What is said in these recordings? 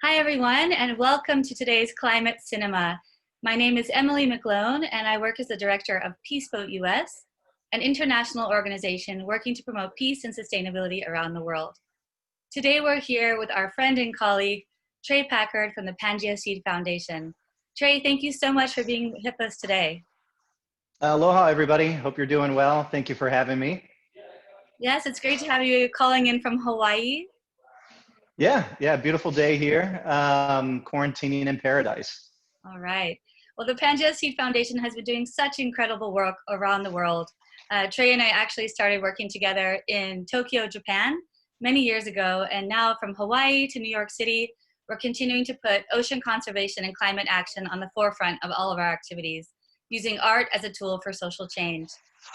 Hi everyone, and welcome to today's Climate Cinema. My name is Emilie McGlone, and I work as the director of Peaceboat US, an international organization working to promote peace and sustainability around the world. Today we're here with our friend and colleague, Tre Packard from the PangeaSeed Foundation. Tre, thank you so much for being with us today. Aloha, everybody. Hope you're doing well. Thank you for having me. Yes, it's great to have you calling in from Hawaii. Yeah, beautiful day here. Quarantining in paradise. All right. Well, the PangeaSeed Foundation has been doing such incredible work around the world. Tre and I actually started working together in Tokyo, Japan, many years ago, and now from Hawaii to New York City, we're continuing to put ocean conservation and climate action on the forefront of all of our activities, using art as a tool for social change.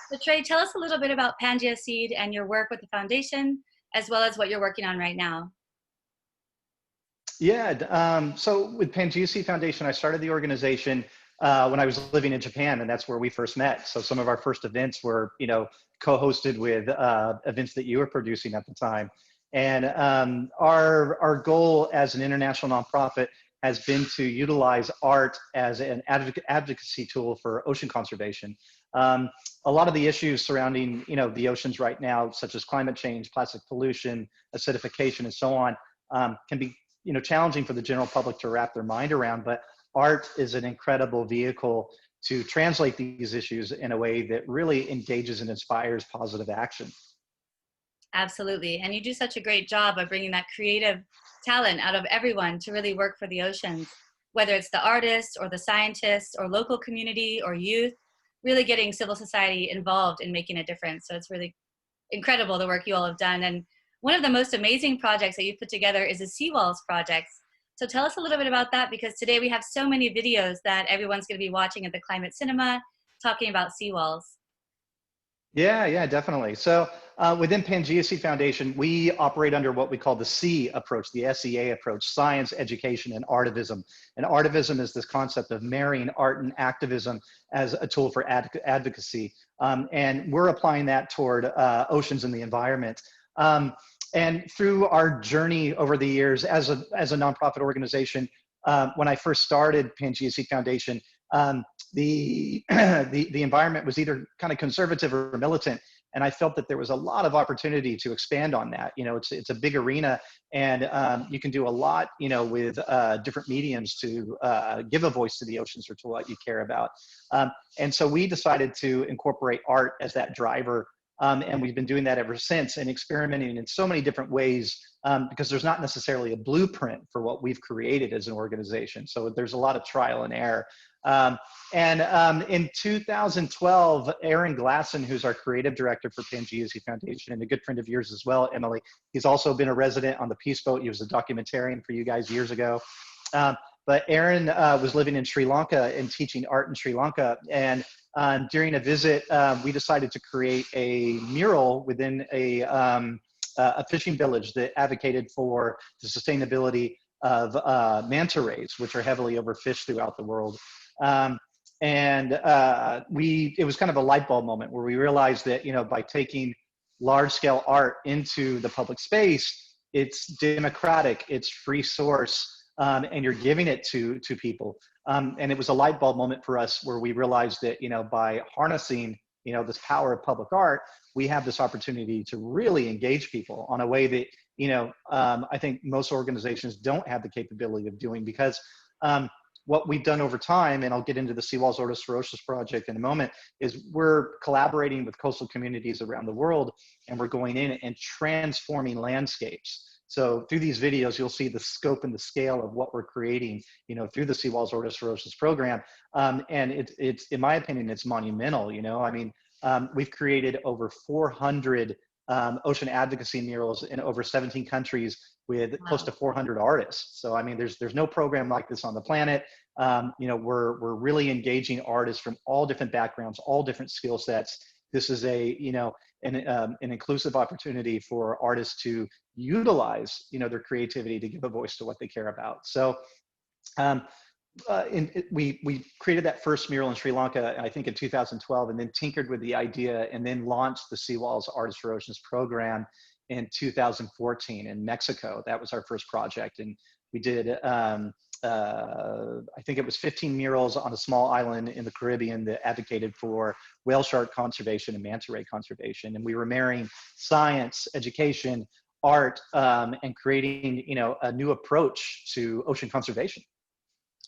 So Tre, tell us a little bit about PangeaSeed and your work with the foundation, as well as what you're working on right now. Yeah, so with PangeaSeed Foundation, I started the organization when I was living in Japan, and that's where we first met. So some of our first events were, co-hosted with events that you were producing at the time. And our goal as an international nonprofit has been to utilize art as an advocacy tool for ocean conservation. A lot of the issues surrounding, the oceans right now, such as climate change, plastic pollution, acidification, and so on, can be challenging for the general public to wrap their mind around, but art is an incredible vehicle to translate these issues in a way that really engages and inspires positive action. Absolutely. And you do such a great job of bringing that creative talent out of everyone to really work for the oceans, whether it's the artists or the scientists or local community or youth, really getting civil society involved in making a difference. So it's really incredible the work you all have done. And one of the most amazing projects that you've put together is the SeaWalls project. So tell us a little bit about that, because today we have so many videos that everyone's going to be watching at the Climate Cinema talking about SeaWalls. Yeah, definitely. So within PangeaSeed Foundation, we operate under what we call the SEA approach, the S.E.A. approach: science, education, and artivism. And artivism is this concept of marrying art and activism as a tool for advocacy. And we're applying that toward oceans and the environment. And through our journey over the years as a nonprofit organization, when I first started PangeaSeed Foundation, the environment was either kind of conservative or militant, and I felt that there was a lot of opportunity to expand on that. It's a big arena, and you can do a lot, with different mediums to give a voice to the oceans or to what you care about. And so we decided to incorporate art as that driver. And we've been doing that ever since, and experimenting in so many different ways, because there's not necessarily a blueprint for what we've created as an organization. So there's a lot of trial and error. In 2012, Aaron Glasson, who's our creative director for PangeaSeed Foundation and a good friend of yours as well, Emily, he's also been a resident on the Peaceboat. He was a documentarian for you guys years ago. But Aaron was living in Sri Lanka and teaching art in Sri Lanka. And during a visit, we decided to create a mural within a fishing village that advocated for the sustainability of manta rays, which are heavily overfished throughout the world. It was kind of a light bulb moment where we realized that, by taking large-scale art into the public space, it's democratic, it's free source, and you're giving it to people. And it was a light bulb moment for us where we realized that, by harnessing, this power of public art, we have this opportunity to really engage people on a way that, I think most organizations don't have the capability of doing, because what we've done over time, and I'll get into the SeaWalls Artists for Oceans project in a moment, is we're collaborating with coastal communities around the world, and we're going in and transforming landscapes. So through these videos, you'll see the scope and the scale of what we're creating, through the SeaWalls Artists for Oceans program. And it's, in my opinion, it's monumental. We've created over 400 ocean advocacy murals in over 17 countries with close to 400 artists. So, there's no program like this on the planet. We're really engaging artists from all different backgrounds, all different skill sets. This is an inclusive opportunity for artists to utilize, their creativity to give a voice to what they care about. So, we created that first mural in Sri Lanka, I think in 2012, and then tinkered with the idea and then launched the SeaWalls Artists for Oceans program in 2014 in Mexico. That was our first project. And we did, I think it was 15 murals on a small island in the Caribbean that advocated for whale shark conservation and manta ray conservation. And we were marrying science, education, art, and creating, a new approach to ocean conservation.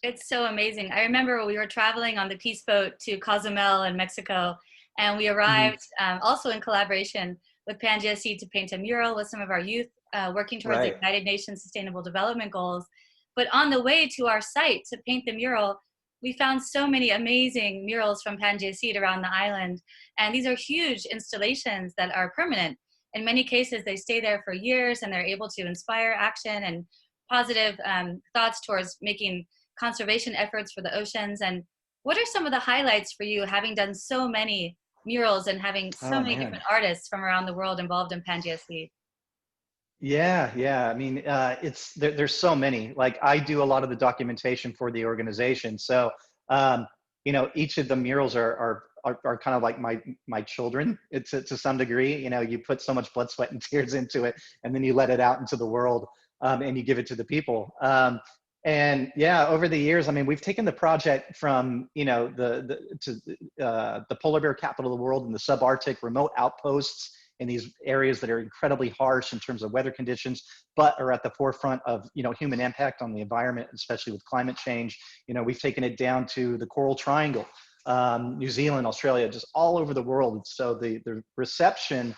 It's so amazing. I remember we were traveling on the Peace Boat to Cozumel in Mexico, and we arrived also in collaboration with PangeaSeed to paint a mural with some of our youth working towards the United Nations Sustainable Development Goals. But on the way to our site to paint the mural, we found so many amazing murals from PangeaSeed around the island. And these are huge installations that are permanent. In many cases, they stay there for years, and they're able to inspire action and positive thoughts towards making conservation efforts for the oceans. And what are some of the highlights for you, having done so many murals and having so many different artists from around the world involved in PangeaSeed? Yeah. I mean, there's so many. Like, I do a lot of the documentation for the organization, so each of the murals are kind of like my children. It's to some degree. You put so much blood, sweat, and tears into it, and then you let it out into the world, and you give it to the people. And yeah, over the years, I mean, we've taken the project from the polar bear capital of the world and the subarctic remote outposts in these areas that are incredibly harsh in terms of weather conditions, but are at the forefront of human impact on the environment, especially with climate change. We've taken it down to the Coral Triangle, New Zealand, Australia, just all over the world. So the reception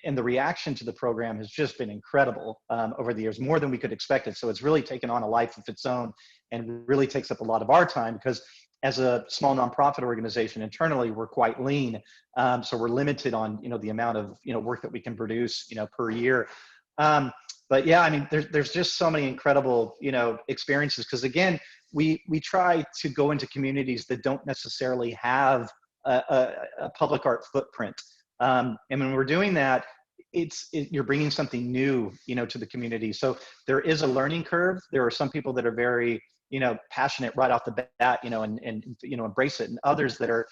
and the reaction to the program has just been incredible over the years, more than we could expect it. So it's really taken on a life of its own, and really takes up a lot of our time, because as a small nonprofit organization internally, we're quite lean. So we're limited on, the amount of, work that we can produce, per year. But yeah, I mean, there's just so many incredible, experiences. Because again, we try to go into communities that don't necessarily have a public art footprint. And when we're doing that, you're bringing something new, to the community. So there is a learning curve. There are some people that are very, passionate right off the bat, and embrace it, and others that are,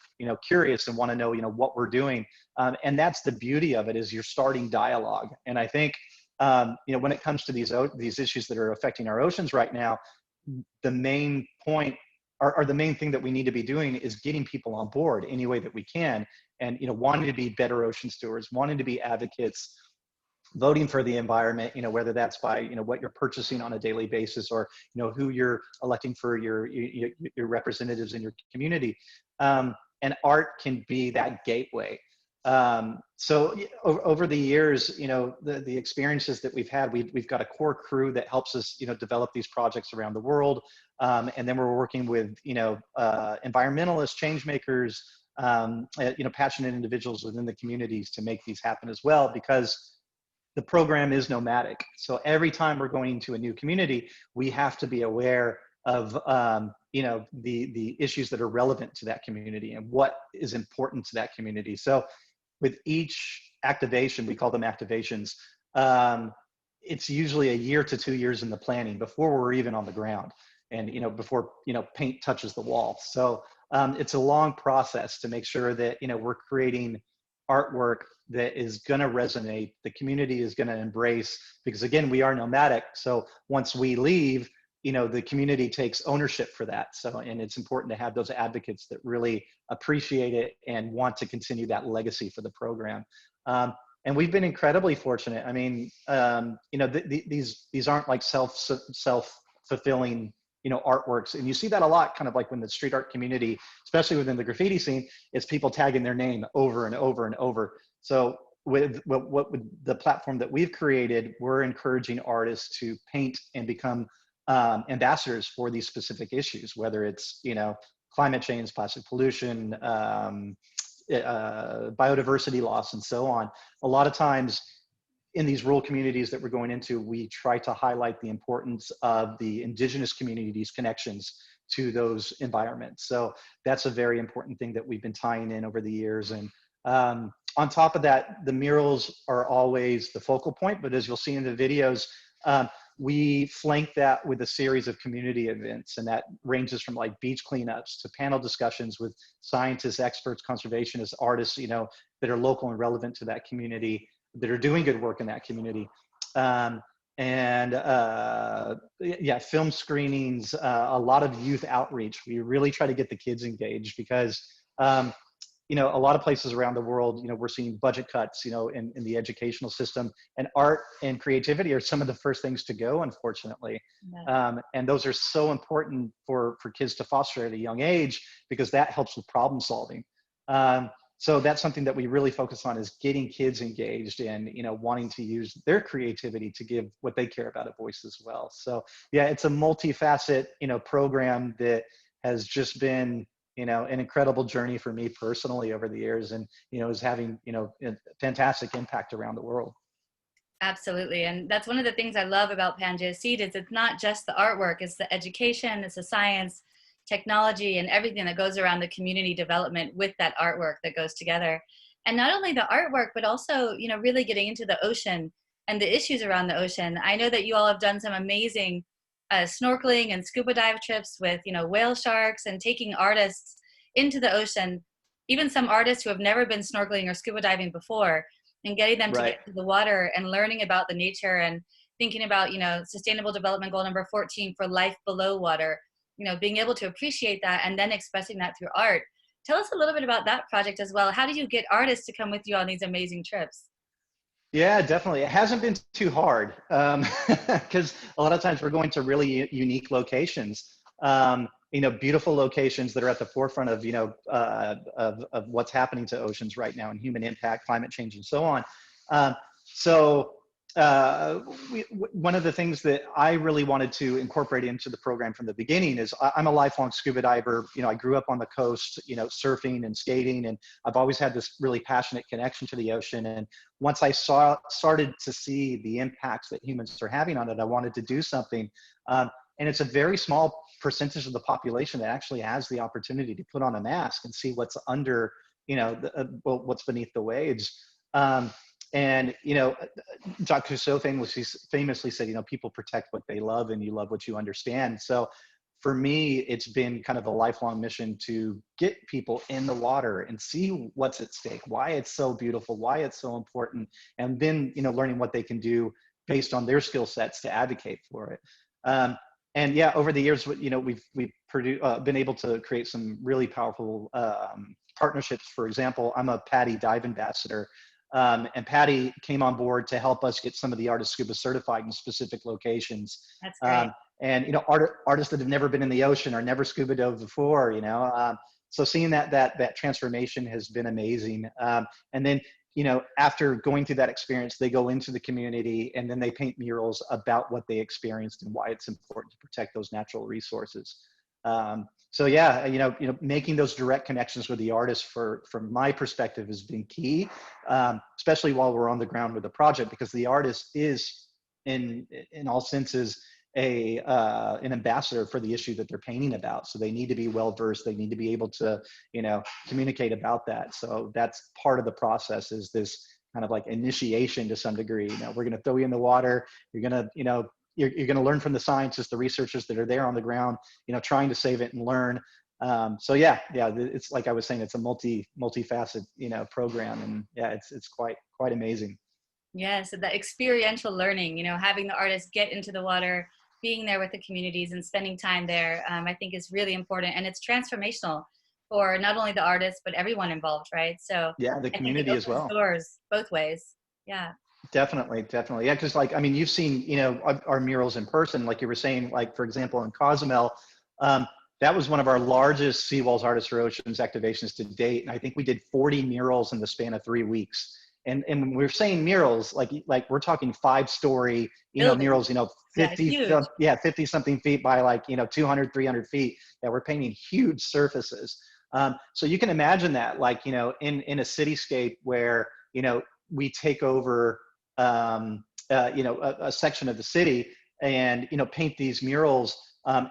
curious and want to know, what we're doing. And that's the beauty of it, is you're starting dialogue. And I think, when it comes to these issues that are affecting our oceans right now, the main point, or the main thing that we need to be doing, is getting people on board any way that we can, and wanting to be better ocean stewards, wanting to be advocates, voting for the environment, whether that's by what you're purchasing on a daily basis, or who you're electing for your representatives in your community. And art can be that gateway. So over the years, the experiences that we've had, we've got a core crew that helps us develop these projects around the world. And then we're working with environmentalists, change makers, passionate individuals within the communities to make these happen as well, because the program is nomadic. So every time we're going into a new community, we have to be aware of the issues that are relevant to that community and what is important to that community. So with each activation, we call them activations, it's usually a year to 2 years in the planning before we're even on the ground, and before paint touches the wall. So it's a long process to make sure that we're creating artwork that is going to resonate, the community is going to embrace, because again, we are nomadic. So once we leave, the community takes ownership for that. So, and it's important to have those advocates that really appreciate it and want to continue that legacy for the program. And we've been incredibly fortunate. I mean, these aren't like self-fulfilling, artworks. And you see that a lot, kind of like when the street art community, especially within the graffiti scene, is people tagging their name over and over and over. So with the platform that we've created, we're encouraging artists to paint and become ambassadors for these specific issues, whether it's, climate change, plastic pollution, biodiversity loss, and so on. A lot of times in these rural communities that we're going into, we try to highlight the importance of the indigenous communities' connections to those environments. So that's a very important thing that we've been tying in over the years. And on top of that, the murals are always the focal point, but as you'll see in the videos, we flank that with a series of community events, and that ranges from like beach cleanups to panel discussions with scientists, experts, conservationists, artists, that are local and relevant to that community. that are doing good work in that community. And yeah, film screenings, a lot of youth outreach. We really try to get the kids engaged because, you know, a lot of places around the world, you know, we're seeing budget cuts, you know, in the educational system, and art and creativity are some of the first things to go, unfortunately. And those are so important for kids to foster at a young age, because that helps with problem solving. So that's something that we really focus on, is getting kids engaged and, you know, wanting to use their creativity to give what they care about a voice as well. So yeah, it's a multifaceted, you know, program that has just been, you know, an incredible journey for me personally over the years, and, you know, is having, you know, a fantastic impact around the world. Absolutely. And that's one of the things I love about PangeaSeed is it's not just the artwork, it's the education, it's the science, technology, and everything that goes around the community development with that artwork that goes together. And not only the artwork, but also, you know, really getting into the ocean and the issues around the ocean. I know that you all have done some amazing snorkeling and scuba dive trips with, you know, whale sharks, and taking artists into the ocean, even some artists who have never been snorkeling or scuba diving before, and getting them to Right. get to the water and learning about the nature, and thinking about, you know, sustainable development goal number 14 for life below water, you know, being able to appreciate that and then expressing that through art. Tell us a little bit about that project as well. How do you get artists to come with you on these amazing trips? Yeah, definitely. It hasn't been too hard, because a lot of times we're going to really unique locations, you know, beautiful locations that are at the forefront of, you know, of what's happening to oceans right now, and human impact, climate change, and so on. Um, so one of the things that I really wanted to incorporate into the program from the beginning is I'm a lifelong scuba diver. You know, I grew up on the coast, you know, surfing and skating, and I've always had this really passionate connection to the ocean. And once I started to see the impacts that humans are having on it, I wanted to do something. And it's a very small percentage of the population that actually has the opportunity to put on a mask and see what's under, you know, what's beneath the waves. And, you know, Jacques Cousteau famously said, you know, people protect what they love, and you love what you understand. So for me, it's been kind of a lifelong mission to get people in the water and see what's at stake, why it's so beautiful, why it's so important, and then, you know, learning what they can do based on their skill sets to advocate for it. And yeah, over the years, you know, we've been able to create some really powerful partnerships. For example, I'm a PADI dive ambassador. And Patty came on board to help us get some of the artists scuba certified in specific locations. That's great. And, you know, artists that have never been in the ocean or never scuba dove before, you know, so seeing that transformation has been amazing. And then, you know, after going through that experience, they go into the community and then they paint murals about what they experienced and why it's important to protect those natural resources. So yeah, you know, making those direct connections with the artists, from my perspective, has been key, especially while we're on the ground with the project, because the artist is, in all senses, an ambassador for the issue that they're painting about. So they need to be well versed. They need to be able to, you know, communicate about that. So that's part of the process, is this kind of like initiation to some degree. You know, we're going to throw you in the water. You're going to, you know, you're going to learn from the scientists, the researchers that are there on the ground, you know, trying to save it and learn. So yeah, it's like I was saying, it's a multifaceted, you know, program, and yeah, it's quite amazing. Yes, the experiential learning, you know, having the artists get into the water, being there with the communities and spending time there, I think is really important. And it's transformational for not only the artists, but everyone involved, right? So Yeah, the I think it community as opens well. doors both ways. Yeah. Definitely. Yeah, because like, I mean, you've seen, you know, our murals in person, like you were saying, like, for example, in Cozumel, that was one of our largest SeaWalls Artists for Oceans activations to date. And I think we did 40 murals in the span of 3 weeks. And when we're saying murals, like we're talking 5-story, you know, Building. murals, you know, Yeah, 50 something feet by, like, you know, 200, 300 feet, that we're painting huge surfaces. So you can imagine that, like, you know, in a cityscape where, you know, we take over, you know, a section of the city, and, you know, paint these murals,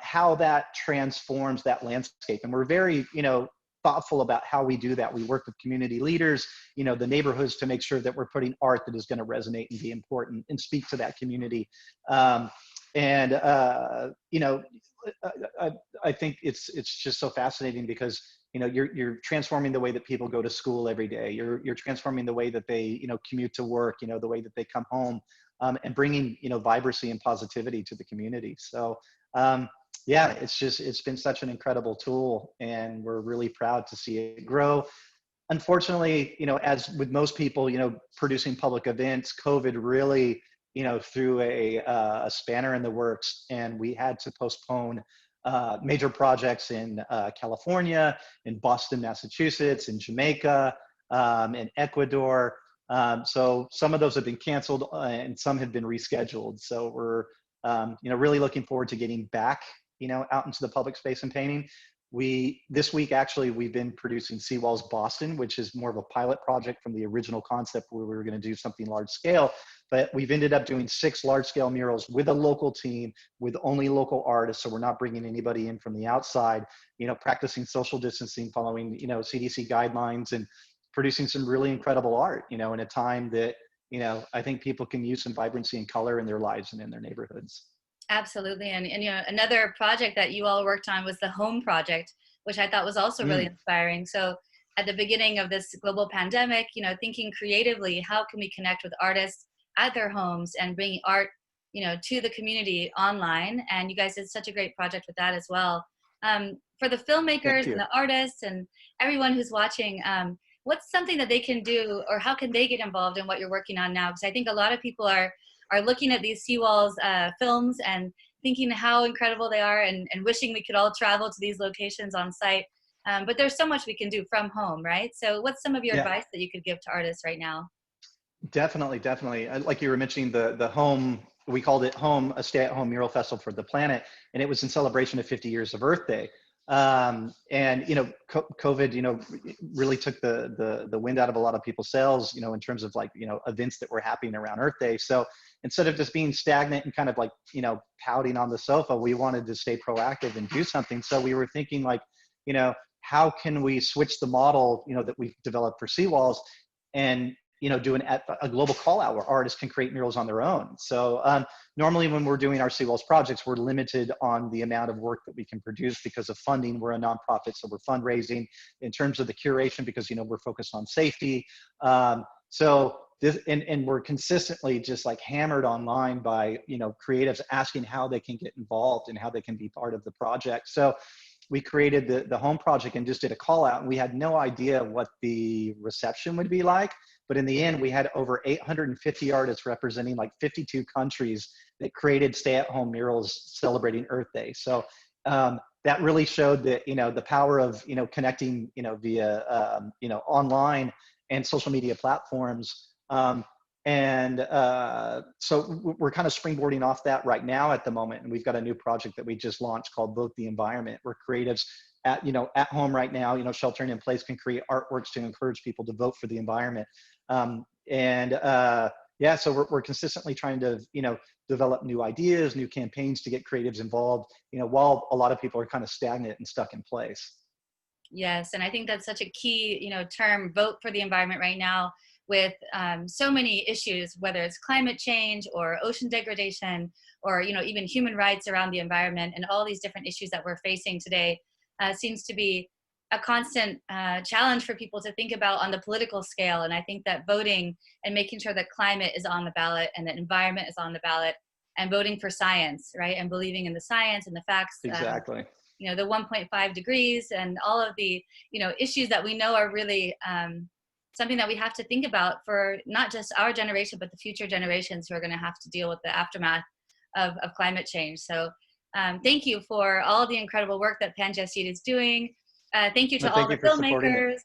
how that transforms that landscape. And we're very, you know, thoughtful about how we do that. We work with community leaders, you know, the neighborhoods, to make sure that we're putting art that is going to resonate and be important and speak to that community. You know, I think it's just so fascinating, because, you're transforming the way that people go to school every day. You're transforming the way that they, commute to work, the way that they come home, and bringing, vibrancy and positivity to the community. So, yeah, it's been such an incredible tool, and we're really proud to see it grow. Unfortunately, as with most people, producing public events, COVID really, threw a spanner in the works, and we had to postpone major projects in California, in Boston, Massachusetts, in Jamaica, in Ecuador. So some of those have been canceled, and some have been rescheduled. So we're, really looking forward to getting back, out into the public space and painting. This week, actually, we've been producing SeaWalls Boston, which is more of a pilot project from the original concept where we were going to do something large scale. But we've ended up doing 6 large scale murals with a local team, with only local artists. So we're not bringing anybody in from the outside, practicing social distancing, following, CDC guidelines, and producing some really incredible art, in a time that, I think people can use some vibrancy and color in their lives and in their neighborhoods. Absolutely. And another project that you all worked on was the Home Project, which I thought was also really inspiring. So at the beginning of this global pandemic, thinking creatively, how can we connect with artists at their homes and bring art, to the community online? And you guys did such a great project with that as well. For the filmmakers and the artists and everyone who's watching, what's something that they can do, or how can they get involved in what you're working on now? Because I think a lot of people are looking at these SeaWalls films and thinking how incredible they are, and wishing we could all travel to these locations on site. But there's so much we can do from home, right? So what's some of your advice that you could give to artists right now? Definitely. Like you were mentioning, the Home, we called it Home, a stay-at-home mural festival for the planet, and it was in celebration of 50 years of Earth Day. And COVID, really took the wind out of a lot of people's sails, in terms of events that were happening around Earth Day. So instead of just being stagnant and kind of pouting on the sofa, we wanted to stay proactive and do something. So we were thinking how can we switch the model, that we've developed for SeaWalls, and do a global call out where artists can create murals on their own. So normally when we're doing our SeaWalls projects, we're limited on the amount of work that we can produce because of funding. We're a nonprofit, so we're fundraising. In terms of the curation, because we're focused on safety. So this, and we're consistently just hammered online by creatives asking how they can get involved and how they can be part of the project. So we created the Home Project and just did a call out, and we had no idea what the reception would be like. But in the end, we had over 850 artists representing 52 countries that created stay-at-home murals celebrating Earth Day. So that really showed that the power of connecting via online and social media platforms. So we're kind of springboarding off that right now at the moment, and we've got a new project that we just launched called Vote the Environment, where creatives at home right now, sheltering in place, can create artworks to encourage people to vote for the environment. Yeah, so we're consistently trying to develop new ideas, new campaigns to get creatives involved, while a lot of people are kind of stagnant and stuck in place. Yes, and I think that's such a key term, vote for the environment, right now, with so many issues, whether it's climate change or ocean degradation, or even human rights around the environment, and all these different issues that we're facing today. Seems to be a constant challenge for people to think about on the political scale. And I think that voting and making sure that climate is on the ballot and that environment is on the ballot, and voting for science, right? And believing in the science and the facts. Exactly. The 1.5 degrees and all of the, issues that we know are really something that we have to think about for not just our generation, but the future generations who are going to have to deal with the aftermath of climate change. So thank you for all the incredible work that PangeaSeed is doing. Thank you to all the filmmakers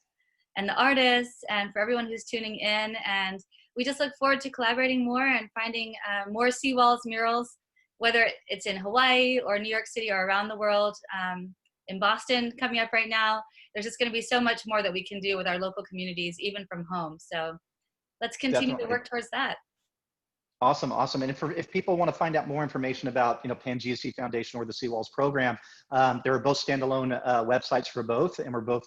and the artists, and for everyone who's tuning in. And we just look forward to collaborating more and finding more SeaWalls murals, whether it's in Hawaii or New York City or around the world. In Boston coming up right now, there's just going to be so much more that we can do with our local communities, even from home. So let's continue to work towards that. Awesome. And if people want to find out more information about PangeaSeed Foundation or the SeaWalls program, there are both standalone websites for both, and we're both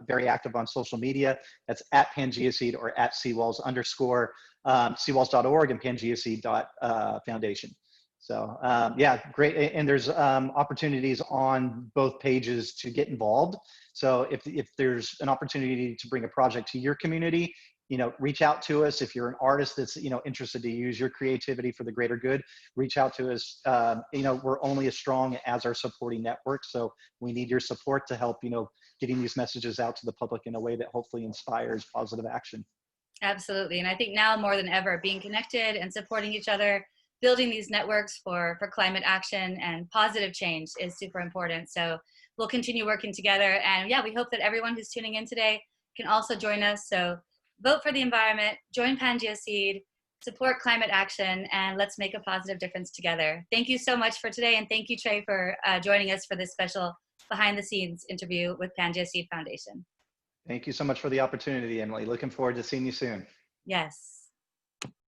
very active on social media. That's at PangeaSeed or at SeaWalls _ SeaWalls.org and PangeaSeed.Foundation. So yeah, great. And there's opportunities on both pages to get involved. So if there's an opportunity to bring a project to your community, reach out to us. If you're an artist that's, interested to use your creativity for the greater good, reach out to us. We're only as strong as our supporting network. So we need your support to help, getting these messages out to the public in a way that hopefully inspires positive action. Absolutely. And I think now more than ever, being connected and supporting each other, building these networks for climate action and positive change is super important. So we'll continue working together. And yeah, we hope that everyone who's tuning in today can also join us. So vote for the environment, join PangeaSeed, support climate action, and let's make a positive difference together. Thank you so much for today. And thank you, Tre, for joining us for this special behind the scenes interview with PangeaSeed Foundation. Thank you so much for the opportunity, Emily. Looking forward to seeing you soon. Yes.